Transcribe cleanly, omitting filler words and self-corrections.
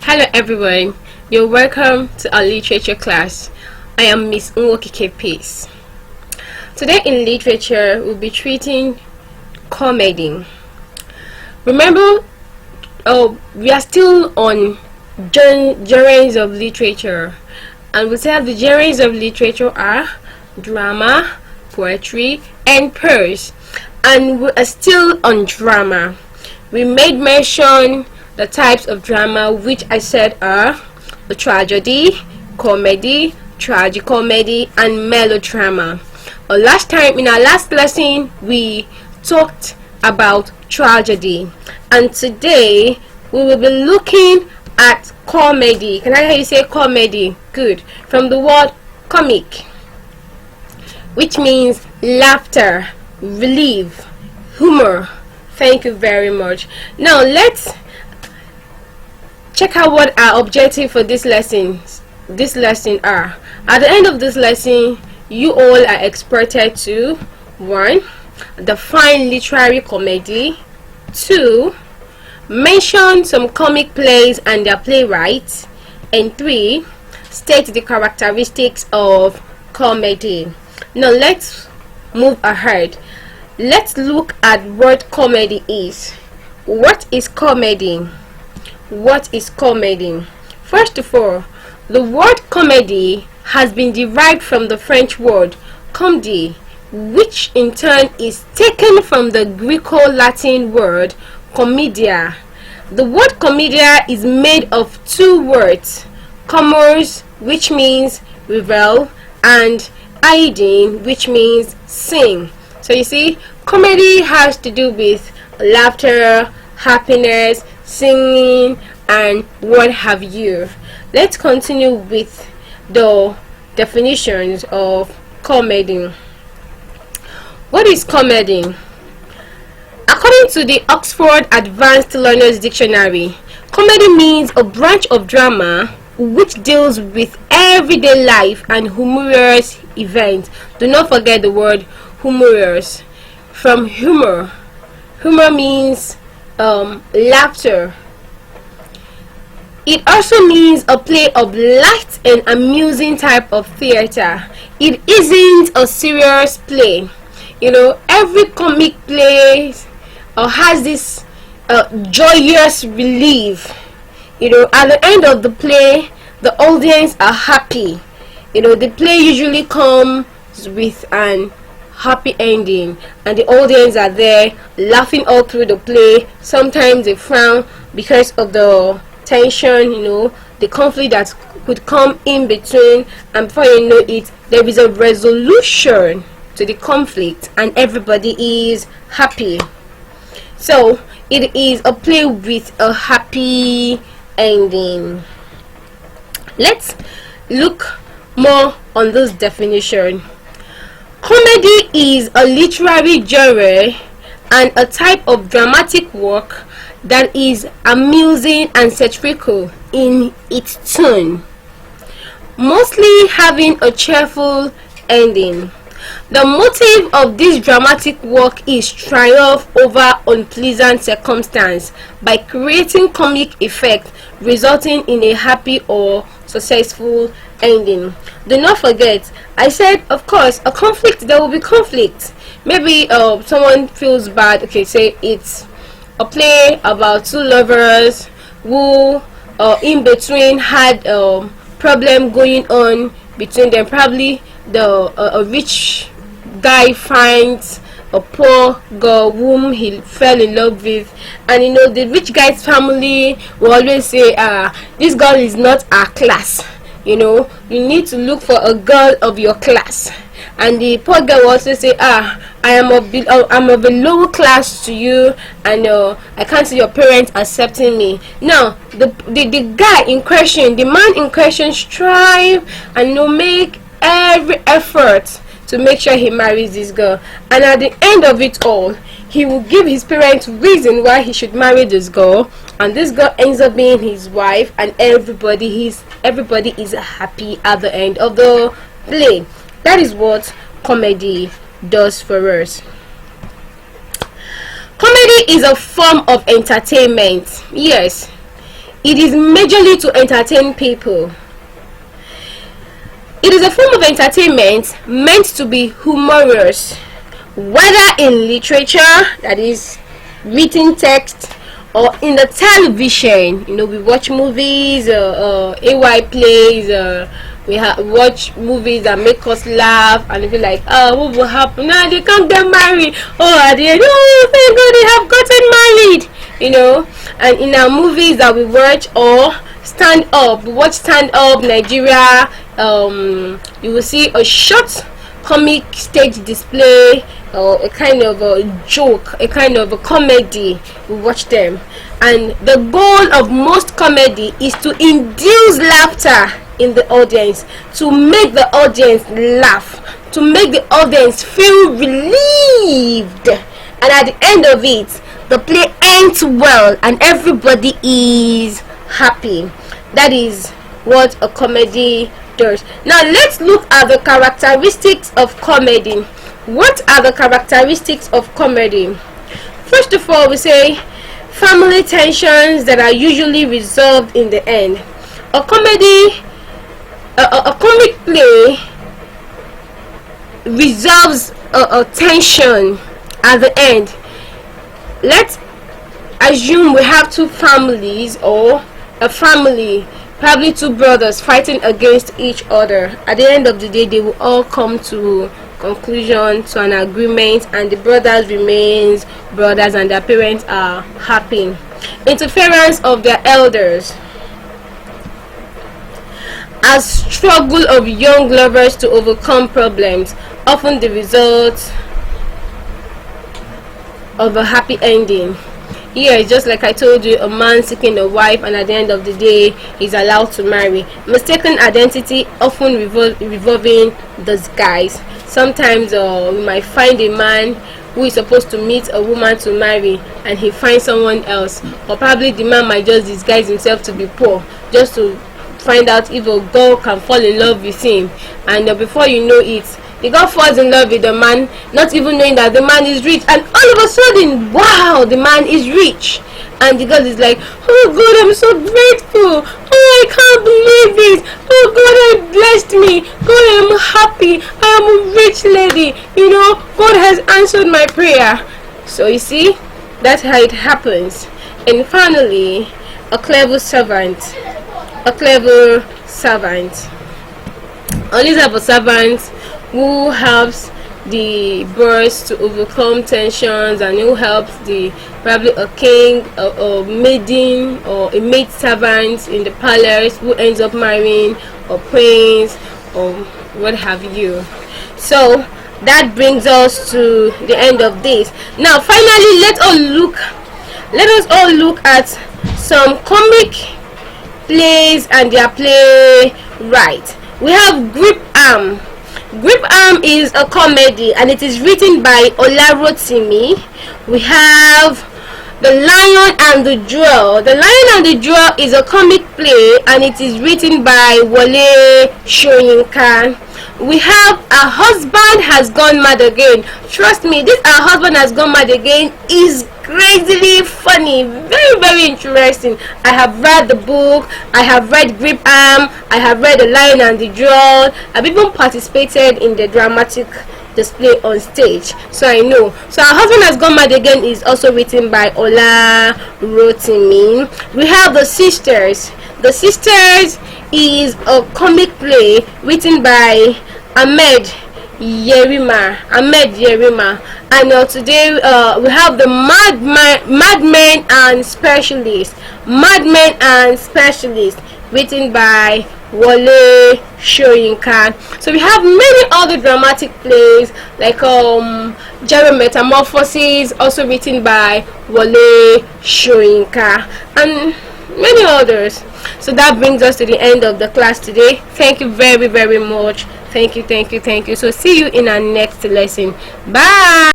Hello everyone, you're welcome to our literature class. I am Miss Nwokike Peace. Today in literature, we'll be treating comedy. Remember, we are still on genres of literature, and we said the genres of literature are drama, poetry, and prose. And we are still on drama. We made mention the types of drama, which I said are the tragedy, comedy, tragicomedy, and melodrama. Last time in our last lesson, we talked about tragedy, and today we will be looking at comedy. Can I hear you say comedy? Good. From the word comic, which means laughter, relief, humor. Thank you very much. Now let's check out what our objective for this lesson are. At the end of this lesson, you all are expected to 1. Define literary comedy. 2. Mention some comic plays and their playwrights. And 3. State the characteristics of comedy. Now let's move ahead. Let's look at what comedy is. What is comedy? What is comedy? First of all, the word comedy has been derived from the French word comédie, which in turn is taken from the Greco-Latin word commedia. The word commedia is made of 2 words, comos, which means revel, and aidin, which means sing. So you see, comedy has to do with laughter, happiness, singing, and what have you. Let's continue with the definitions of comedy. What is comedy? According to the Oxford Advanced Learners Dictionary, comedy means a branch of drama which deals with everyday life and humorous events. Do not forget the word humorous. From humor. Humor means laughter. It also means a play of light and amusing type of theater. It isn't a serious play. You know, every comic play has this joyous relief. You know, at the end of the play, the audience are happy. You know, the play usually comes with an happy ending, and the audience are there laughing all through the play. Sometimes they frown because of the tension, you know, the conflict that could come in between, and before you know it, there is a resolution to the conflict and everybody is happy. So it is a play with a happy ending. Let's look more on this definition. Comedy is a literary genre and a type of dramatic work that is amusing and satirical in its tone, mostly having a cheerful ending. The motive of this dramatic work is triumph over unpleasant circumstance by creating comic effect, resulting in a happy or successful ending. Do not forget, I said, of course, a conflict, there will be conflict. Maybe someone feels bad. Okay, say it's a play about 2 lovers who in between had problem going on between them. Probably a rich guy finds a poor girl whom he fell in love with, and you know, the rich guy's family will always say, this girl is not our class, you know, you need to look for a girl of your class. And the poor girl will also say, I'm of a lower class to you, and I can't see your parents accepting me. Now the guy in question, the man in question, strive and make every effort to make sure he marries this girl, and at the end of it all, he will give his parents reason why he should marry this girl, and this girl ends up being his wife, and everybody is happy at the end of the play. That is what comedy does for us. Comedy is a form of entertainment. Yes, It is majorly to entertain people. It is a form of entertainment meant to be humorous, whether in literature, that is written text, or in the television. We watch movies, AY plays, we watch movies that make us laugh and feel like, oh, what will happen now? They can't get married. Oh, at the end, oh, thank God they have gotten married. And in our movies that we watch, or stand up, we watch stand up Nigeria, you will see a short comic stage display, or a kind of a joke, a kind of a comedy. We watch them, and the goal of most comedy is to induce laughter in the audience, to make the audience laugh, to make the audience feel relieved, and at the end of it, the play ends well and everybody is happy. That is what a comedy does. Now let's look at the characteristics of comedy. What are the characteristics of comedy? First of all, we say family tensions that are usually resolved in the end. A comic play resolves a tension at the end. Let's assume we have two families, or a family, probably two brothers fighting against each other. At the end of the day, they will all come to conclusion, to an agreement, and the brothers remains brothers and their parents are happy. Interference of their elders. A struggle of young lovers to overcome problems, often the result of a happy ending. Here, just like I told you, a man seeking a wife, and at the end of the day, he's allowed to marry. Mistaken identity, often revolving disguise. Sometimes we might find a man who is supposed to meet a woman to marry, and he finds someone else, or probably the man might just disguise himself to be poor, just to find out if a girl can fall in love with him, and before you know it, the girl falls in love with the man, not even knowing that the man is rich, and all of a sudden, wow, the man is rich, and the girl is like, oh God, I'm so grateful, oh, I can't believe it, oh God, has blessed me, God, I'm happy, I am a rich lady, God has answered my prayer. So you see, that's how it happens. And finally, a clever servant. Only have a servant who helps the boys to overcome tensions, and who helps probably a king, a maiden, or a maid servant in the palace, who ends up marrying a prince or what have you. So that brings us to the end of this. Now finally, let us all look at some comic plays and their playwright. We have Grip Arm. Grip Arm is a comedy, and it is written by Olarotimi. We have The Lion and the Jewel. The Lion and the Jewel is a comic play, and it is written by Wole Soyinka. We have A Husband Has Gone Mad Again. Trust me, this A Husband Has Gone Mad Again is crazily funny, very, very interesting. I have read the book, I have read Grip Arm, I have read The Lion and the Jewel. I've even participated in the dramatic display on stage, so I know. So A Husband Has Gone Mad Again is also written by Olarotimi. We have The Sisters. The Sisters is a comic play written by Ahmed Yerima. And today we have the Madmen and Specialists. Written by Wole Soyinka. So we have many other dramatic plays like Jerry Metamorphosis, also written by Wole Soyinka, and many others. So that brings us to the end of the class today. Thank you very, very much. Thank you. So see you in our next lesson. Bye.